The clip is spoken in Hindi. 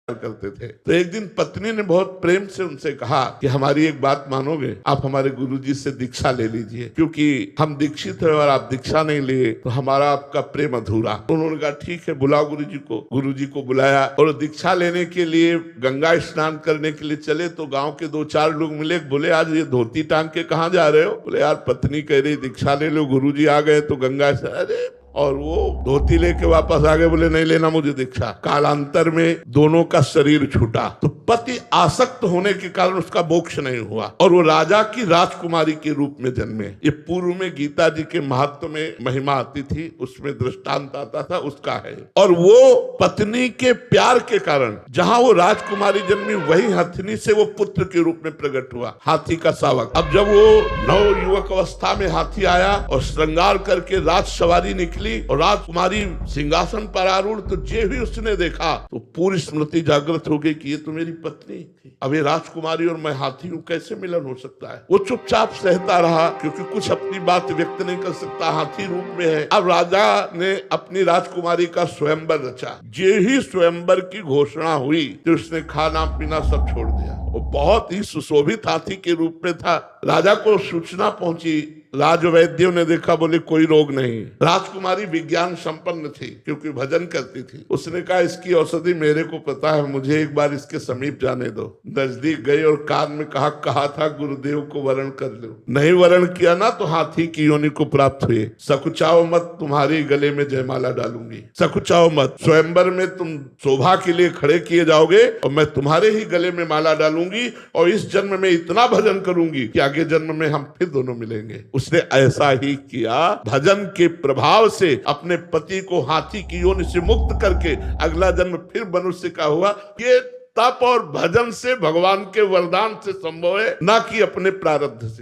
करते थे। तो एक दिन पत्नी ने बहुत प्रेम से उनसे कहा कि हमारी एक बात मानोगे, आप हमारे गुरुजी से दीक्षा ले लीजिए, क्योंकि हम दीक्षित हैं और आप दीक्षा नहीं लिए तो हमारा आपका प्रेम अधूरा। उन्होंने कहा ठीक है, बुलाओ गुरुजी को। गुरुजी को बुलाया और दीक्षा लेने के लिए गंगा स्नान करने के लिए चले तो गांव के 2-4 लोग मिले। बोले आज ये धोती टांग के कहाँ जा रहे हो? बोले यार पत्नी कह रही दीक्षा ले लो, गुरुजी आ गए तो गंगा से। अरे और वो धोती लेके वापस आ गए, बोले नहीं लेना मुझे दीक्षा। कालांतर में दोनों का शरीर छूटा। तो पति आसक्त होने के कारण उसका मोक्ष नहीं हुआ और वो राजा की राजकुमारी के रूप में जन्मे। ये पूर्व में गीता जी के महत्व में महिमा आती थी, उसमें दृष्टांत आता था, उसका है। और वो पत्नी के प्यार के कारण जहां वो राजकुमारी जन्मी वही हथिनी से वो पुत्र के रूप में प्रकट हुआ, हाथी का शावक। अब जब वो नव युवक अवस्था में हाथी आया और श्रृंगार करके राज सवारी निकली और राजकुमारी सिंहासन पर आरूढ़, तो जे भी उसने देखा तो पूरी स्मृति जागृत हो गई कि ये तो मेरी पत्नी थी। अब ये राजकुमारी और मैं हाथी हूँ, कैसे मिलन हो सकता है? वो चुपचाप सहता रहा क्योंकि कुछ अपनी बात व्यक्त नहीं कर सकता, हाथी रूप में है। अब राजा ने अपनी राजकुमारी का स्वयंवर रचा। जे ही स्वयंवर की घोषणा हुई तो उसने खाना पीना सब छोड़ दिया। वो बहुत ही सुशोभित हाथी के रूप में था। राजा को सूचना पहुंची, राजवैद्यों ने देखा, बोले कोई रोग नहीं। राजकुमारी विज्ञान संपन्न थी क्योंकि भजन करती थी। उसने कहा इसकी औषधि मेरे को पता है, मुझे एक बार इसके समीप जाने दो। नजदीक गई और कान में कहा था गुरुदेव को वरण कर लो। नहीं वरण किया ना तो हाथी की योनि को प्राप्त हुए। सकुचाओ मत, तुम्हारे गले में जयमाला डालूंगी। सकुचाओ मत, स्वयंवर में तुम शोभा के लिए खड़े किए जाओगे और मैं तुम्हारे ही गले में माला डालूंगी और इस जन्म में इतना भजन करूंगी कि आगे जन्म में हम फिर दोनों मिलेंगे। उसने ऐसा ही किया। भजन के प्रभाव से अपने पति को हाथी की योनि से मुक्त करके अगला जन्म फिर मनुष्य का हुआ। ये तप और भजन से, भगवान के वरदान से संभव है, ना कि अपने प्रारब्ध से।